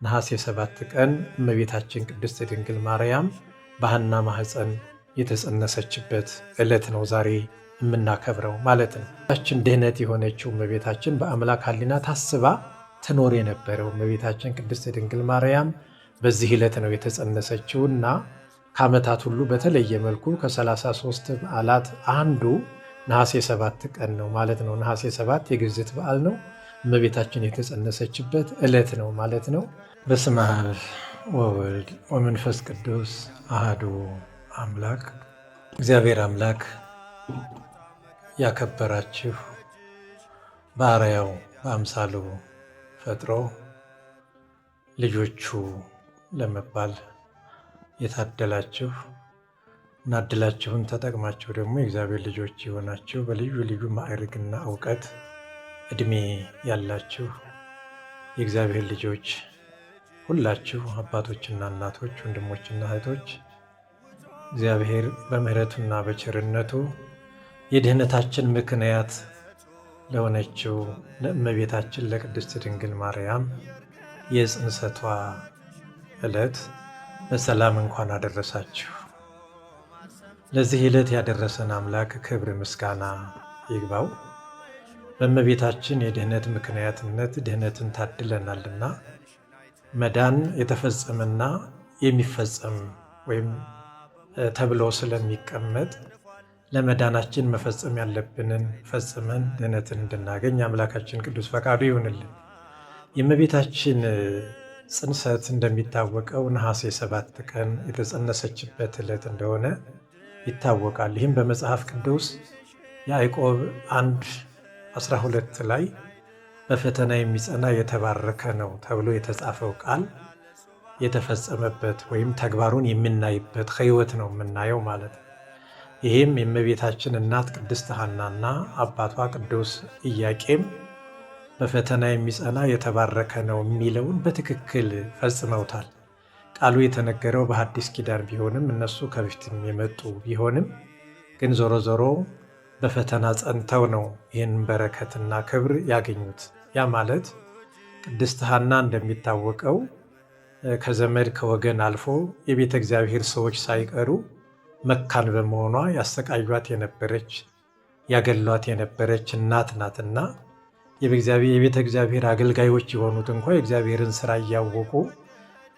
ነሐሴ 7 ቀን እመቤታችን ቅድስት ድንግል ማርያም በሐና ማኅፀን የተጸነሰችበት ዕለት ነው ዛሬ የምናከብረው ማለት ነው። እመቤታችን ድኅነት የሆነችው እመቤታችን በአምላክ ሕሊና ታስባ ትኖር የነበረው እመቤታችን ቅድስት ድንግል ማርያም በዚህ ዕለት ነው የተጸነሰችውና ከዓመታት ሁሉ በተለየ መልኩ ከ33 በዓላት አንዱ ነሐሴ 7 ቀን ነው ማለት ነው። ነሐሴ 7 የግዝት በዓል ነው። እመቤታችን የተጸነሰችበት ዕለት ነው ማለት ነው። በስመ አብ ወወልድ ወመንፈስ ቅዱስ አሐዱ አምላክ። እግዚአብሔር አምላክ ያከበራችሁ በአርአያው በአምሳሉ ፈጥሮ ልጆቹ ለመባል የታደላችሁ እና ዕድላችሁን ተጠቅማችሁ ደግሞ የእግዚአብሔር ልጆች የሆናችሁ በልዩ ልዩ ማዕረግና እውቀት ዕድሜ ያላችሁ የእግዚአብሔር ልጆች ሁላችሁ አባቶችና እናቶች፣ ወንድሞችና እህቶች እግዚአብሔር በምሕረቱና በቸርነቱ የድኅነታችን ምክንያት ለሆነችው ለእመቤታችን ለቅድስት ድንግል ማርያም የጽንሰቷ ዕለት በሰላም እንኳን አደረሳችሁ። ለዚህ ዕለት ያደረሰን አምላክ ክብር ምስጋና ይግባው። በእመቤታችን የድኅነት ምክንያትነት ድኅነትን ታድለናልና መዳን የተፈጸመና የሚፈጸም ወይም ተብሎ ስለሚቀመጥ ለመዳናችን መፈጸም ያለብንን ፈጽመን ድኅነትን እንድናገኝ አምላካችን ቅዱስ ፈቃዱ ይሁንልን። የእመቤታችን ጽንሰት እንደሚታወቀው ነሐሴ 7 ቀን የተጸነሰችበት ዕለት እንደሆነ ይታወቃል። ይህም በመጽሐፍ ቅዱስ ያዕቆብ 1:12 ላይ በፈተና የሚጸና የተባረከ ነው ተብሎ የተጻፈው ቃል የተፈጸመበት ወይም ተግባሩን የምናይበት ሕይወት ነው የምናየው ማለት ነው። ይህም የእመቤታችን እናት ቅድስት ሐናና አባቷ ቅዱስ ኢያቄም በፈተና የሚጸና የተባረከ ነው የሚለውን በትክክል ፈጽመውታል። ቃሉ የተነገረው በሐዲስ ኪዳን ቢሆንም እነሱ ከበፊትም የመጡ ቢሆንም ግን ዞሮ ዞሮ በፈተና ጸንተው ነው ይህን በረከትና ክብር ያገኙት። ያ ማለት ቅድስት ሐና እንደሚታወቀው ከዘመድ ከወገን አልፎ የቤተ እግዚአብሔር ሰዎች ሳይቀሩ መካን በመሆኗ ያሰቃዩት የነበረች ያገሏት የነበረች እናት ናትና የቤተ እግዚአብሔር አገልጋዮች የሆኑት እንኳ የእግዚአብሔርን ሥራ እያወቁ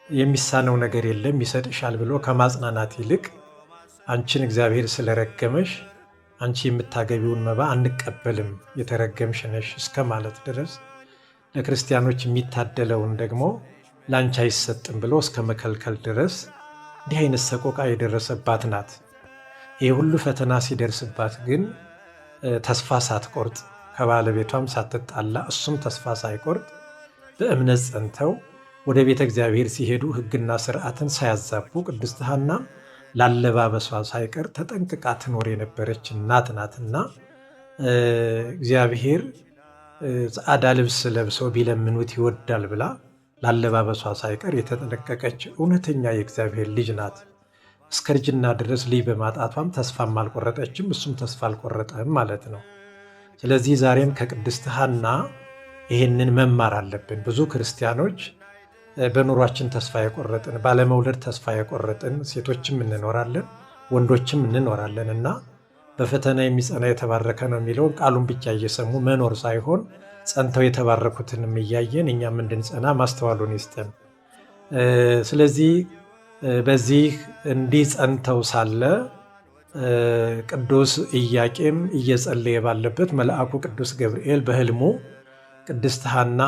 የሚሳነው ነገር የለም ይሰጥሻል ብሎ ከማጽናናት ይልቅ አንቺን እግዚአብሔር ስለረገመሽ አንቺ የምታገቢውን መባ አንቀበልም የተረገምሽ ነሽ እስከ ማለት ድረስ ለክርስቲያኖች የሚታደለውን ደግሞ ለአንቺ አይሰጥም ብሎ እስከ መከልከል ድረስ እንዲህ አይነት ሰቆቃ የደረሰባት ናት። ይህ ሁሉ ፈተና ሲደርስባት ግን ተስፋ ሳትቆርጥ ከባለቤቷም ሳትጣላ እሱም ተስፋ ሳይቆርጥ በእምነት ጸንተው ወደ ቤተ እግዚአብሔር ሲሄዱ ሕግና ስርዓትን ሳያዛቡ ቅድስት ሐና ላለባበሷ ሳይቀር ተጠንቅቃ ትኖር የነበረች እናት ናትና እግዚአብሔር ጸዓዳ ልብስ ለብሰው ቢለምኑት ይወዳል ብላ ላለባበሷ ሳይቀር የተጠነቀቀች እውነተኛ የእግዚአብሔር ልጅ ናት። እስከ እርጅና ድረስ ልጅ በማጣቷም ተስፋም አልቆረጠችም፣ እሱም ተስፋ አልቆረጠም ማለት ነው። ስለዚህ ዛሬም ከቅድስት ሐና ይህንን መማር አለብን። ብዙ ክርስቲያኖች በኑሯችን ተስፋ የቆረጥን ባለመውለድ ተስፋ የቆረጥን ሴቶችም እንኖራለን፣ ወንዶችም እንኖራለን እና በፈተና የሚጸና የተባረከ ነው የሚለውን ቃሉን ብቻ እየሰሙ መኖር ሳይሆን ጸንተው የተባረኩትንም እያየን እኛም እንድንጸና ማስተዋሉን ይስጠን። ስለዚህ በዚህ እንዲህ ጸንተው ሳለ ቅዱስ ኢያቄም እየጸለየ ባለበት መልአኩ ቅዱስ ገብርኤል በሕልሙ ቅድስት ሐና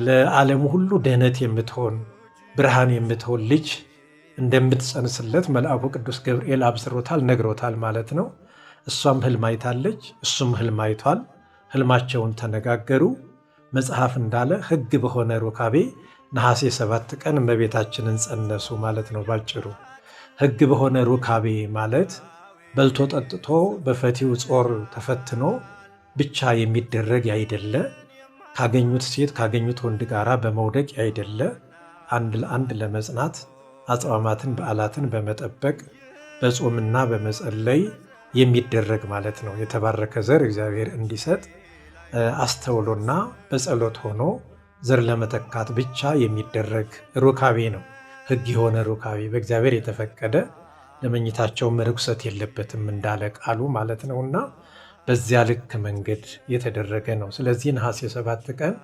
ለዓለሙ ሁሉ ድኅነት የምትሆን ብርሃን የምትሆን ልጅ እንደምትጸንስለት መልአኩ ቅዱስ ገብርኤል አብስሮታል፣ ነግሮታል ማለት ነው። እሷም ሕልም አይታለች፣ እሱም ሕልም አይቷል። ሕልማቸውን ተነጋገሩ። መጽሐፍ እንዳለ ሕግ በሆነ ሩካቤ ነሐሴ 7 ቀን እመቤታችንን ጸነሱ ማለት ነው። ባጭሩ ሕግ በሆነ ሩካቤ ማለት በልቶ ጠጥቶ በፈቲው ጾር ተፈትኖ ብቻ የሚደረግ ያይደለ፣ ካገኙት ሴት ካገኙት ወንድ ጋራ በመውደቅ ያይደለ፣ አንድ ለአንድ ለመጽናት አጽዋማትን በዓላትን በመጠበቅ በጾምና በመጸለይ የሚደረግ ማለት ነው። የተባረከ ዘር እግዚአብሔር እንዲሰጥ አስተውሎና በጸሎት ሆኖ ዘር ለመተካት ብቻ የሚደረግ ሩካቤ ነው። ሕግ የሆነ ሩካቤ በእግዚአብሔር የተፈቀደ ለመኝታቸውም ርኩሰት የለበትም እንዳለ ቃሉ ማለት ነውና በዚያ ልክ መንገድ የተደረገ ነው። ስለዚህ ነሐሴ 7 ቀን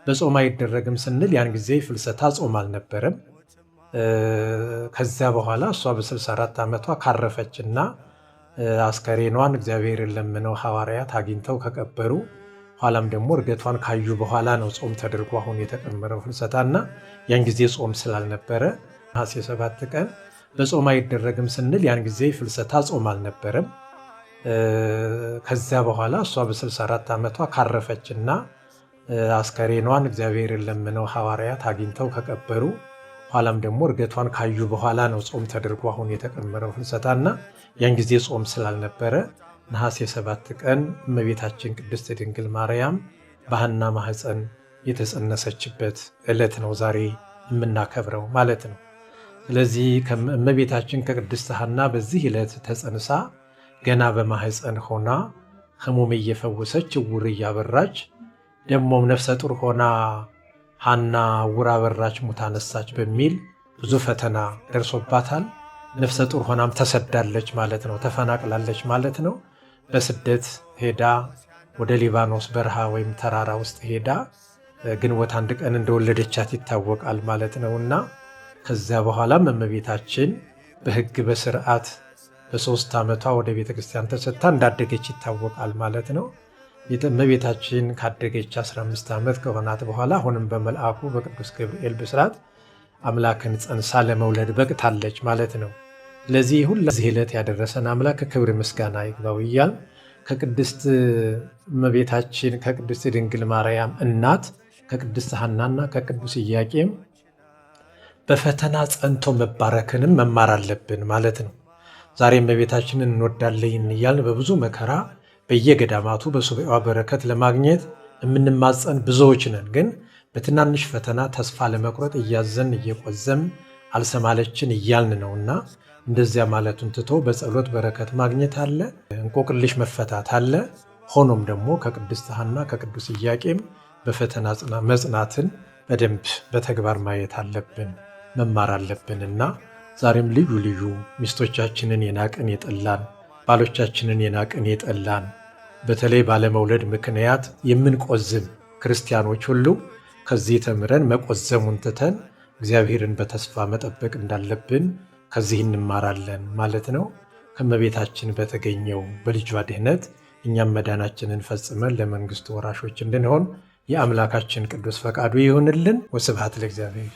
በጾም አይደረግም ስንል ያን ጊዜ ፍልሰታ ጾም አልነበረም። ከዚያ በኋላ እሷ በ64 ዓመቷ ካረፈችና አስከሬኗን እግዚአብሔርን ለምነው ሐዋርያት አግኝተው ከቀበሩ ኋላም ደግሞ እርገቷን ካዩ በኋላ ነው ጾም ተደርጎ አሁን የተቀመረው ፍልሰታና ያን ጊዜ ጾም ስላልነበረ ነሐሴ 7 ቀን በጾም አይደረግም ስንል ያን ጊዜ ፍልሰታ ጾም አልነበረም። ከዚያ በኋላ እሷ በ64 ዓመቷ ካረፈችና አስከሬኗን እግዚአብሔርን ለምነው ሐዋርያት አግኝተው ከቀበሩ ኋላም ደግሞ እርገቷን ካዩ በኋላ ነው ጾም ተደርጎ አሁን የተቀመረው ፍልሰታና ያን ጊዜ ጾም ስላልነበረ ነሐሴ 7 ቀን እመቤታችን ቅድስት ድንግል ማርያም በሐና ማኅፀን የተጸነሰችበት ዕለት ነው ዛሬ የምናከብረው ማለት ነው። ስለዚህ እመቤታችን ከቅድስት ሐና በዚህ ዕለት ተጸንሳ ገና በማኅፀን ሆና ሕሙም እየፈወሰች ዕውር እያበራች ደግሞም ነፍሰ ጡር ሆና ሐና ዕውር አበራች ሙት አነሳች በሚል ብዙ ፈተና ደርሶባታል። ነፍሰ ጡር ሆናም ተሰዳለች ማለት ነው፣ ተፈናቅላለች ማለት ነው። በስደት ሄዳ ወደ ሊባኖስ በረሃ ወይም ተራራ ውስጥ ሄዳ ግንቦት 1 ቀን እንደወለደቻት ይታወቃል ማለት ነውና ከዚያ በኋላም እመቤታችን በሕግ በስርዓት በ3 ዓመቷ ወደ ቤተ ክርስቲያን ተሰጥታ እንዳደገች ይታወቃል ማለት ነው። እመቤታችን ካደገች 15 ዓመት ከሆናት በኋላ አሁንም በመልአኩ በቅዱስ ገብርኤል ብስራት አምላክን ጸንሳ ለመውለድ በቅታለች ማለት ነው። ለዚህ ሁለዚህ ዕለት ያደረሰን አምላክ ክብር ምስጋና ይግባው እያልን ከቅድስት እመቤታችን ከቅድስት ድንግል ማርያም እናት ከቅድስት ሐናና ከቅዱስ ኢያቄም በፈተና ጸንቶ መባረክንም መማር አለብን ማለት ነው። ዛሬ እመቤታችንን እንወዳለን እያልን በብዙ መከራ በየገዳማቱ በሱባኤዋ በረከት ለማግኘት የምንማጸን ብዙዎች ነን። ግን በትናንሽ ፈተና ተስፋ ለመቁረጥ እያዘን እየቆዘም አልሰማለችን እያልን ነውና እንደዚያ ማለቱን ትቶ በጸሎት በረከት ማግኘት አለ፣ እንቆቅልሽ መፈታት አለ። ሆኖም ደግሞ ከቅድስት ሐና ከቅዱስ ኢያቄም በፈተና መጽናትን በደንብ በተግባር ማየት አለብን መማር አለብንና ዛሬም ልዩ ልዩ ሚስቶቻችንን የናቅን የጠላን ባሎቻችንን የናቅን የጠላን በተለይ ባለመውለድ ምክንያት የምንቆዝም ክርስቲያኖች ሁሉ ከዚህ ተምረን መቆዘሙን ትተን እግዚአብሔርን በተስፋ መጠበቅ እንዳለብን ከዚህ እንማራለን ማለት ነው። ከእመቤታችን በተገኘው በልጇ ድኅነት እኛም መዳናችንን ፈጽመን ለመንግሥቱ ወራሾች እንድንሆን የአምላካችን ቅዱስ ፈቃዱ ይሁንልን። ወስብሐት ለእግዚአብሔር።